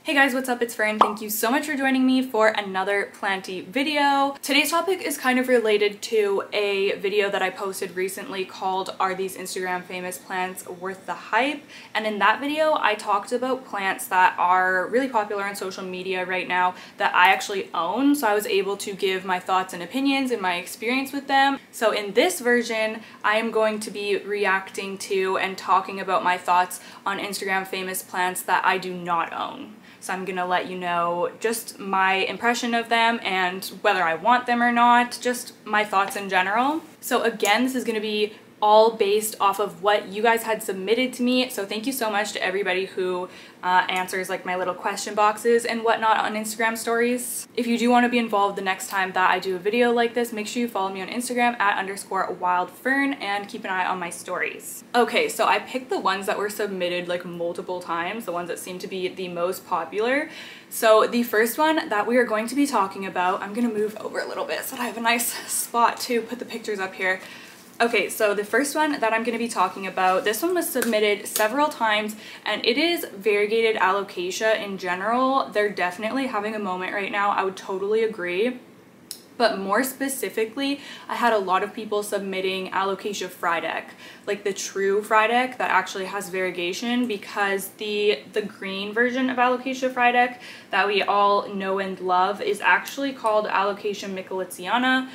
Hey guys, what's up? It's Fern. Thank you so much for joining me for another Planty video. Today's topic is kind of related to a video that I posted recently called Are These Instagram Famous Plants Worth the Hype? And in that video, I talked about plants that are really popular on social media right now that I actually own. So I was able to give my thoughts and opinions and my experience with them. So in this version, I am going to be reacting to and talking about my thoughts on Instagram famous plants that I do not own. So I'm gonna let you know just my impression of them and whether I want them or not, just my thoughts in general. So again, this is gonna be all based off of what you guys had submitted to me. So thank you so much to everybody who answers like my little question boxes and whatnot on Instagram stories. If you do want to be involved the next time that I do a video like this, make sure you follow me on Instagram at @wildfern and keep an eye on my stories. Okay, so I picked the ones that were submitted like multiple times, the ones that seem to be the most popular. So the first one that we are going to be talking about, I'm gonna move over a little bit so that I have a nice spot to put the pictures up here. Okay, so the first one that I'm going to be talking about, this one was submitted several times and it is variegated alocasia in general. They're definitely having a moment right now. I would totally agree. But more specifically, I had a lot of people submitting alocasia frydek, like the true frydek that actually has variegation, because the green version of alocasia frydek that we all know and love is actually called alocasia michelitziana.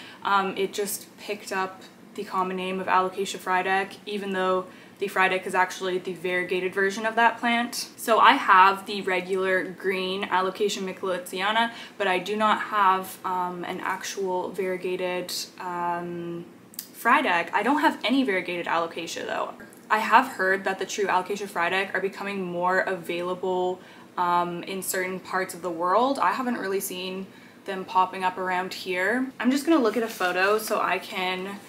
It just picked up the common name of alocasia frydek, even though the frydek is actually the variegated version of that plant. So I have the regular green alocasia michelitziana, but I do not have an actual variegated frydek. I don't have any variegated alocasia though. I have heard that the true alocasia frydek are becoming more available in certain parts of the world. I haven't really seen them popping up around here. I'm just gonna look at a photo so I can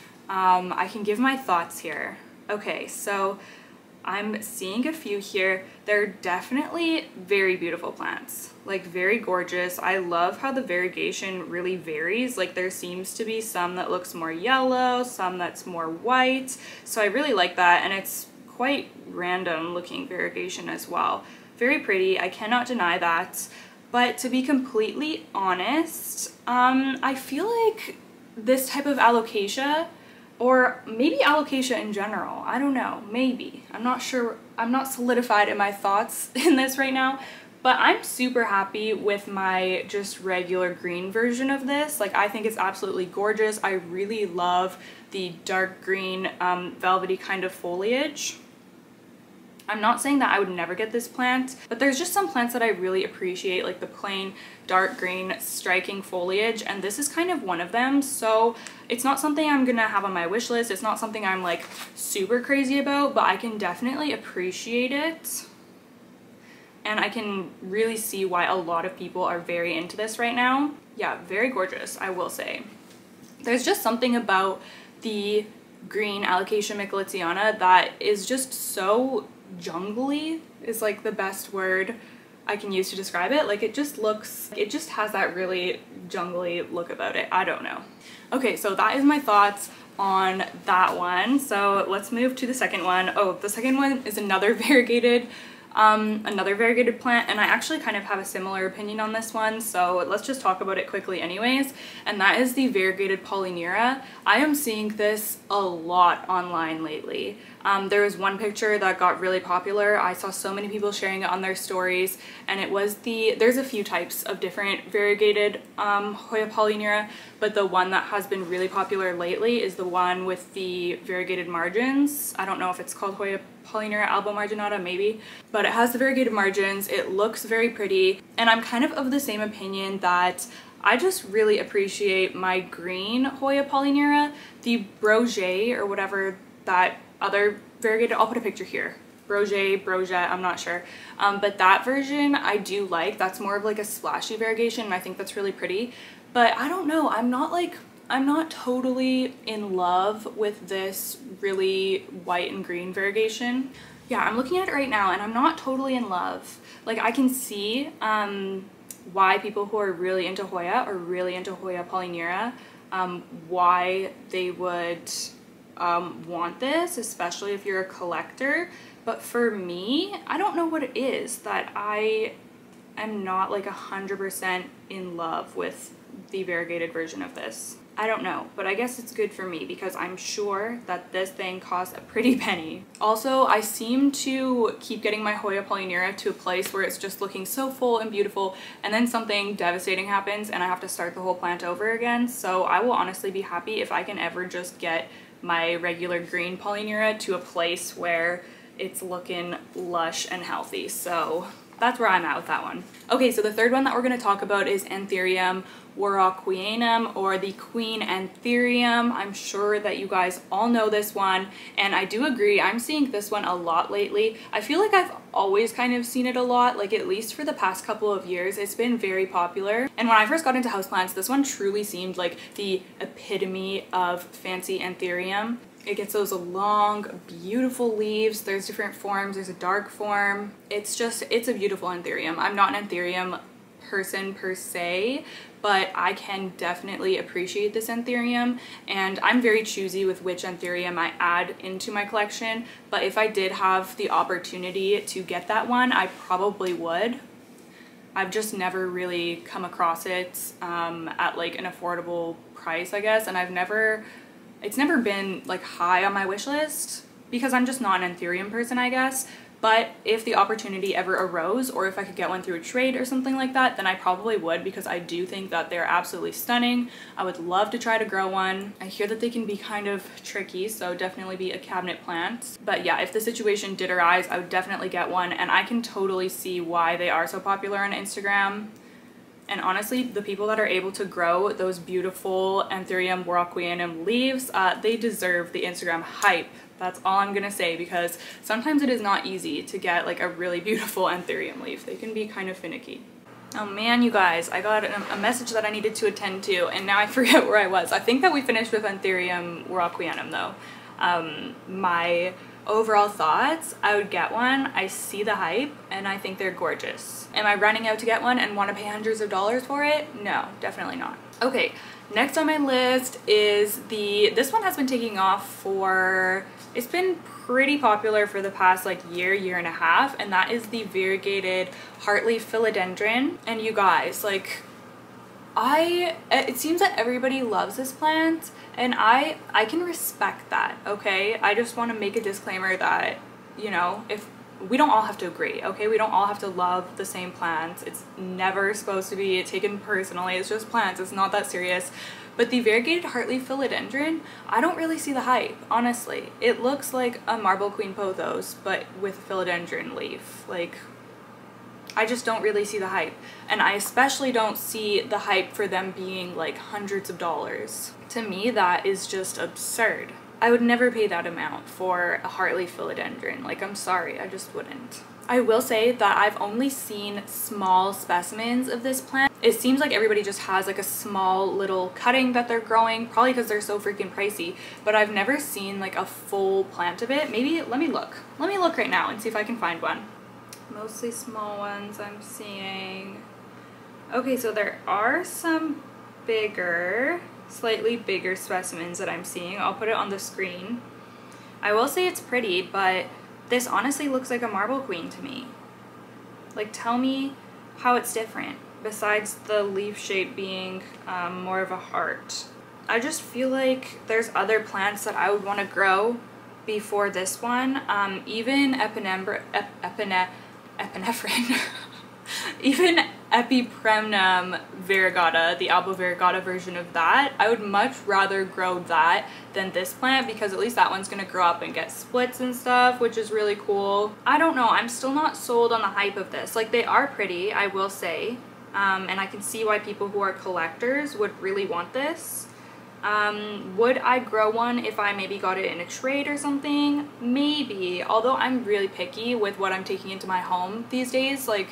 give my thoughts here. Okay, so I'm seeing a few here. They're definitely very beautiful plants, like very gorgeous. I love how the variegation really varies. Like there seems to be some that looks more yellow, some that's more white. So I really like that, and it's quite random looking variegation as well. Very pretty, I cannot deny that. But to be completely honest, I feel like this type of alocasia, or maybe alocasia in general, I don't know, maybe. I'm not sure, I'm not solidified in my thoughts in this right now, but I'm super happy with my just regular green version of this. Like I think it's absolutely gorgeous. I really love the dark green velvety kind of foliage. I'm not saying that I would never get this plant, but there's just some plants that I really appreciate, like the plain dark green striking foliage, and this is kind of one of them. So it's not something I'm gonna have on my wish list. It's not something I'm like super crazy about, but I can definitely appreciate it. And I can really see why a lot of people are very into this right now. Yeah, very gorgeous, I will say. There's just something about the green alocasia michelitziana that is just so jungly, is like the best word I can use to describe it. Like it just has that really jungly look about it. I don't know. Okay, so that is my thoughts on that one. So let's move to the second one. Oh, the second one is another variegated plant, and I actually kind of have a similar opinion on this one, so let's just talk about it quickly anyways, and that is the variegated polyneira. I am seeing this a lot online lately. There was one picture that got really popular. I saw so many people sharing it on their stories, and it was there's a few types of different variegated Hoya polyneira, but the one that has been really popular lately is the one with the variegated margins. I don't know if it's called Hoya polyneira albo marginata, maybe, but it has the variegated margins. It looks very pretty, and I'm kind of the same opinion that I just really appreciate my green Hoya polyneira, the Broget or whatever that other variegated, I'll put a picture here. Broget, I'm not sure. But that version I do like. That's more of like a splashy variegation, and I think that's really pretty. But I don't know, I'm not totally in love with this really white and green variegation. Yeah, I'm looking at it right now and I'm not totally in love. Like I can see why people who are really into Hoya or really into Hoya polyneira, why they would want this, especially if you're a collector. But for me, I don't know what it is that I I'm not like 100% in love with the variegated version of this. I don't know, but I guess it's good for me because I'm sure that this thing costs a pretty penny. Also, I seem to keep getting my Hoya polyneira to a place where it's just looking so full and beautiful, and then something devastating happens and I have to start the whole plant over again. So I will honestly be happy if I can ever just get my regular green polyneira to a place where it's looking lush and healthy. So that's where I'm at with that one. Okay, so the third one that we're going to talk about is Antherium warocqueanum, or the queen antherium. I'm sure that you guys all know this one, and I do agree, I'm seeing this one a lot lately. I feel like I've always kind of seen it a lot, like at least for the past couple of years. It's been very popular, and when I first got into houseplants, this one truly seemed like the epitome of fancy antherium. It gets those long, beautiful leaves. There's different forms. There's a dark form. It's a beautiful antherium. I'm not an antherium person per se, but I can definitely appreciate this antherium, and I'm very choosy with which antherium I add into my collection, but if I did have the opportunity to get that one, I probably would. I've just never really come across it at like an affordable price, I guess, and it's never been like high on my wish list because I'm just not an antherium person, I guess. But if the opportunity ever arose, or if I could get one through a trade or something like that, then I probably would, because I do think that they're absolutely stunning. I would love to try to grow one. I hear that they can be kind of tricky, so definitely be a cabinet plant. But yeah, if the situation did arise, I would definitely get one, and I can totally see why they are so popular on Instagram. And honestly, the people that are able to grow those beautiful anthurium warocqueanum leaves, they deserve the Instagram hype. That's all I'm gonna say, because sometimes it is not easy to get like a really beautiful anthurium leaf. They can be kind of finicky. Oh man, you guys, I got a message that I needed to attend to, and now I forget where I was. I think that we finished with anthurium warocqueanum though. My overall thoughts, I would get one. I see the hype and I think they're gorgeous. Am I running out to get one and want to pay hundreds of dollars for it? No, definitely not. Okay, next on my list is this one has been taking off for, it's been pretty popular for the past like year and a half, and that is the variegated heartleaf philodendron. And you guys, like, it seems that everybody loves this plant, and I can respect that, okay? I just want to make a disclaimer that, you know, if we don't all have to agree, okay? We don't all have to love the same plants. It's never supposed to be taken personally. It's just plants. It's not that serious. But the variegated heartleaf philodendron, I don't really see the hype, honestly. It looks like a marble queen pothos, but with a philodendron leaf. Like, I just don't really see the hype. And I especially don't see the hype for them being like hundreds of dollars. To me, that is just absurd. I would never pay that amount for a heartleaf philodendron. Like, I'm sorry, I just wouldn't. I will say that I've only seen small specimens of this plant. It seems like everybody just has like a small little cutting that they're growing, probably because they're so freaking pricey, but I've never seen like a full plant of it. Maybe, let me look right now and see if I can find one. Mostly small ones I'm seeing. Okay, so there are some bigger, slightly bigger specimens that I'm seeing. I'll put it on the screen. I will say it's pretty, but this honestly looks like a marble queen to me. Like, tell me how it's different, besides the leaf shape being more of a heart. I just feel like there's other plants that I would want to grow before this one. Even epinephrine, even epipremnum variegata, the albo variegata version of that, I would much rather grow that than this plant, because at least that one's gonna grow up and get splits and stuff, which is really cool. I don't know, I'm still not sold on the hype of this. Like, they are pretty, I will say, and I can see why people who are collectors would really want this. Would I grow one if I maybe got it in a trade or something? Maybe, although I'm really picky with what I'm taking into my home these days. Like,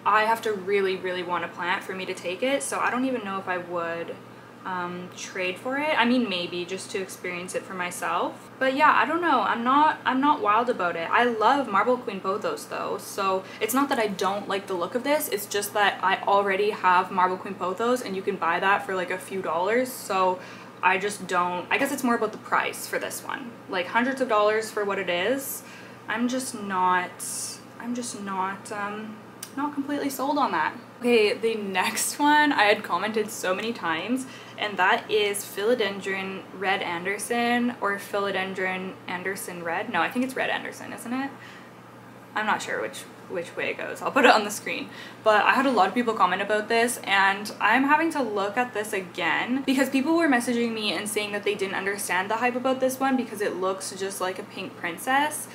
I have to really want a plant for me to take it, so I don't even know if I would trade for it. I mean, maybe just to experience it for myself. But yeah, I don't know, I'm not wild about it. I love marble queen pothos though, so it's not that I don't like the look of this, it's just that I already have marble queen pothos and you can buy that for like a few dollars, so I just don't, I guess it's more about the price for this one. Like, hundreds of dollars for what it is, I'm just not not completely sold on that. Okay, the next one I had commented so many times, and that is philodendron red Anderson, or philodendron Anderson red. No, I think it's red Anderson, isn't it? I'm not sure which way it goes. I'll put it on the screen. But I had a lot of people comment about this, and I'm having to look at this again because people were messaging me and saying that they didn't understand the hype about this one because it looks just like a pink princess.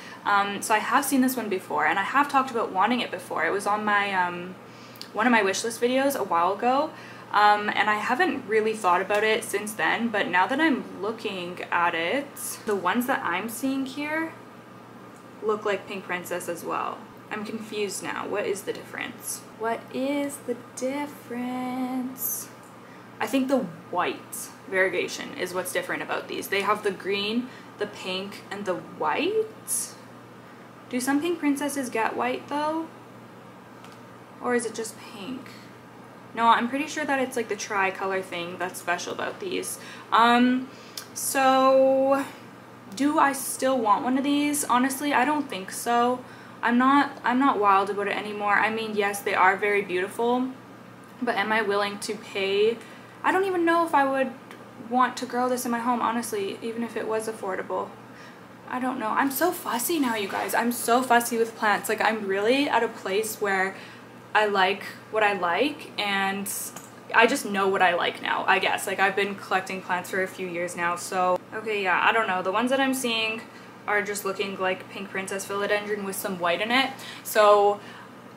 So I have seen this one before, and I have talked about wanting it before. It was on my one of my wish list videos a while ago, and I haven't really thought about it since then, but now that I'm looking at it, the ones that I'm seeing here look like pink princess as well. I'm confused now. What is the difference? What is the difference? I think the white variegation is what's different about these. They have the green, the pink, and the white. Do some pink princesses get white though? Or is it just pink? No, I'm pretty sure that it's like the tri-color thing that's special about these. So do I still want one of these? Honestly, I don't think so. I'm not wild about it anymore. I mean, yes, they are very beautiful, but am I willing to pay? I don't even know if I would want to grow this in my home, honestly, even if it was affordable. I don't know. I'm so fussy now, you guys. I'm so fussy with plants. Like, I'm really at a place where I like what I like, and I just know what I like now, I guess. Like, I've been collecting plants for a few years now, so okay, yeah, I don't know. The ones that I'm seeing are just looking like pink princess philodendron with some white in it, so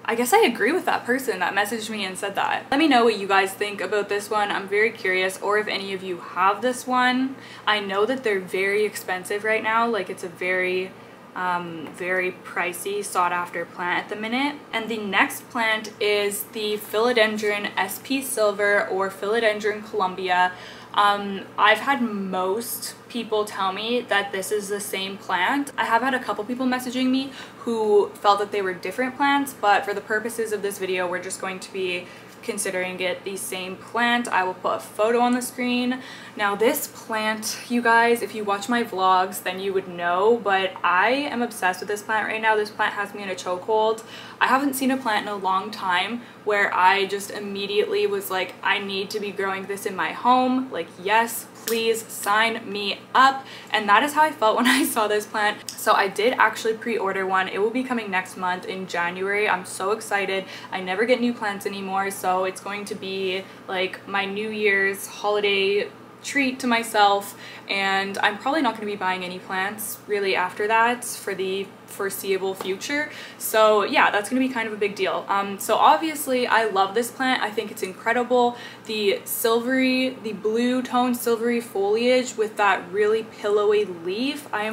I guess I agree with that person that messaged me and said that. Let me know what you guys think about this one. I'm very curious, or if any of you have this one. I know that they're very expensive right now. Like, it's a very pricey, sought after plant at the minute. And the next plant is the philodendron SP silver, or philodendron colombia. I've had most people tell me that this is the same plant. I have had a couple people messaging me who felt that they were different plants, but for the purposes of this video, we're just going to be considering it the same plant. I will put a photo on the screen. Now, this plant, you guys, if you watch my vlogs, then you would know, but I am obsessed with this plant right now. This plant has me in a chokehold. I haven't seen a plant in a long time where I just immediately was like, I need to be growing this in my home. Like, yes, please sign me up. And that is how I felt when I saw this plant. So I did actually pre-order one. It will be coming next month in January. I'm so excited. I never get new plants anymore, so it's going to be like my New Year's holiday treat to myself, and I'm probably not going to be buying any plants really after that for the foreseeable future. So yeah, that's going to be kind of a big deal. So obviously I love this plant. I think it's incredible. The silvery, the blue tone silvery foliage with that really pillowy leaf, I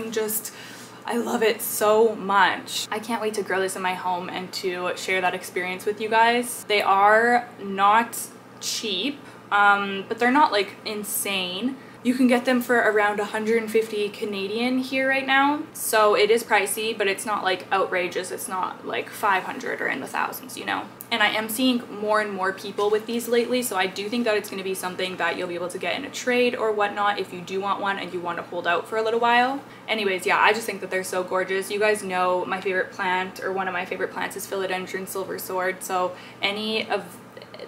love it so much. I can't wait to grow this in my home and to share that experience with you guys. They are not cheap, but they're not like insane. You can get them for around 150 Canadian here right now. So it is pricey, but it's not like outrageous. It's not like 500 or in the thousands, you know? And I am seeing more and more people with these lately, so I do think that it's going to be something that you'll be able to get in a trade or whatnot if you do want one and you want to hold out for a little while. Anyways, yeah, I just think that they're so gorgeous. You guys know my favorite plant, or one of my favorite plants, is philodendron silver sword. So any of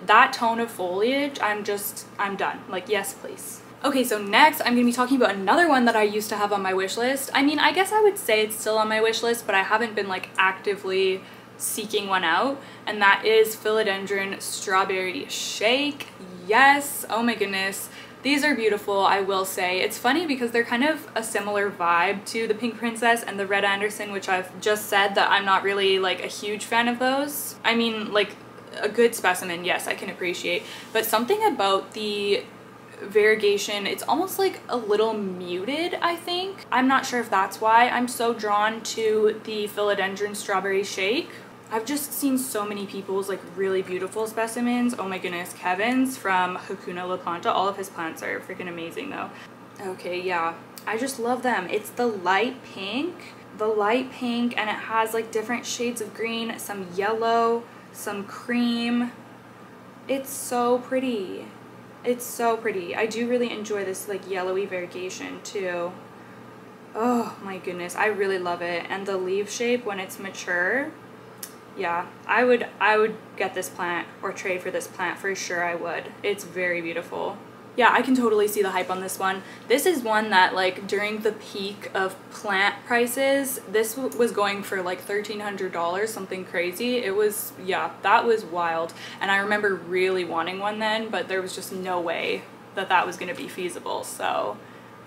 that tone of foliage, I'm done. Like, yes, please. Okay, so next I'm going to be talking about another one that I used to have on my wish list. I mean, I guess I would say it's still on my wish list, but I haven't been like actively seeking one out, and that is philodendron strawberry shake. Yes, oh my goodness. These are beautiful, I will say. It's funny because they're kind of a similar vibe to the Pink Princess and the Red Anderson, which I've just said that I'm not really like a huge fan of those. I mean, like, a good specimen, yes, I can appreciate, but something about the variegation, it's almost like a little muted, I think. I'm not sure if that's why I'm so drawn to the philodendron strawberry shake. I've just seen so many people's like really beautiful specimens. Oh my goodness, Kevin's from Hakuna La Planta, all of his plants are freaking amazing though. Okay, yeah, I just love them. It's the light pink, and it has like different shades of green, some yellow, some cream. It's so pretty. It's so pretty. I do really enjoy this like yellowy variegation too. Oh my goodness, I really love it. And the leaf shape when it's mature, Yeah, I would get this plant or trade for this plant for sure. I would. It's very beautiful. Yeah, I can totally see the hype on this one. This is one that, like, during the peak of plant prices, this was going for like $1,300, something crazy. It was, yeah, that was wild. And I remember really wanting one then, but there was just no way that that was going to be feasible. So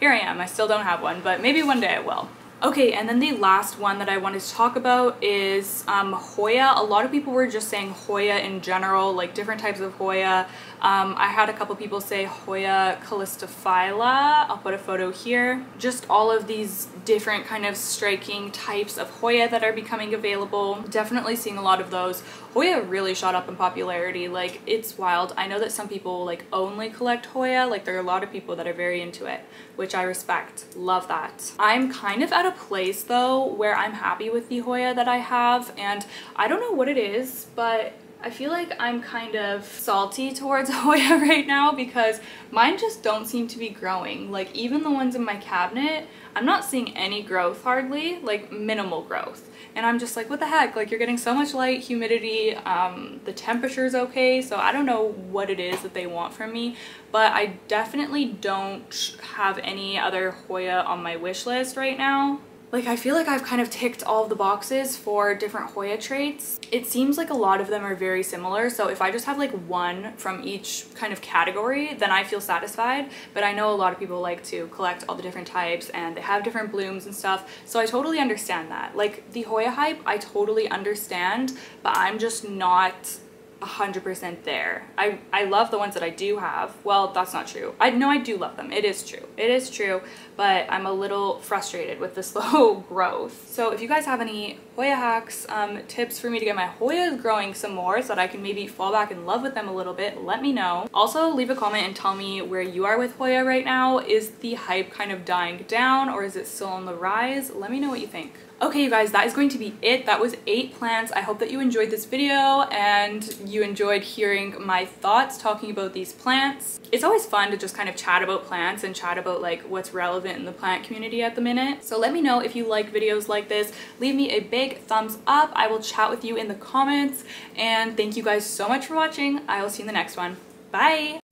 here I am. I still don't have one, but maybe one day I will. Okay, and then the last one that I wanted to talk about is Hoya. A lot of people were just saying Hoya in general, like different types of Hoya. I had a couple people say Hoya calistophylla. I'll put a photo here. Just all of these different kind of striking types of Hoya that are becoming available. Definitely seeing a lot of those. Hoya really shot up in popularity, like it's wild. I know that some people like only collect Hoya, like there are a lot of people that are very into it, which I respect, love that. I'm kind of at a place though where I'm happy with the Hoya that I have, and I don't know what it is, but I feel like I'm kind of salty towards Hoya right now because mine just don't seem to be growing. Like even the ones in my cabinet, I'm not seeing any growth hardly, like minimal growth. And I'm just like, what the heck? Like you're getting so much light, humidity, the temperature's okay. So I don't know what it is that they want from me, but I definitely don't have any other Hoya on my wish list right now. Like I feel like I've kind of ticked all of the boxes for different Hoya traits. It seems like a lot of them are very similar, so if I just have like one from each kind of category, then I feel satisfied. But I know a lot of people like to collect all the different types and they have different blooms and stuff, so I totally understand that. Like the Hoya hype, I totally understand, but I'm just not 100% there. I love the ones that I do have. Well, that's not true. I do love them. It is true. It is true, but I'm a little frustrated with the slow growth. So if you guys have any Hoya hacks, tips for me to get my Hoyas growing some more so that I can maybe fall back in love with them a little bit, let me know. Also, leave a comment and tell me where you are with Hoya right now. Is the hype kind of dying down or is it still on the rise? Let me know what you think. Okay, you guys, that is going to be it. That was 8 plants. I hope that you enjoyed this video and you enjoyed hearing my thoughts talking about these plants. It's always fun to just kind of chat about plants and chat about like what's relevant in the plant community at the minute. So let me know if you like videos like this. Leave me a big thumbs up. I will chat with you in the comments, and thank you guys so much for watching. I will see you in the next one. Bye!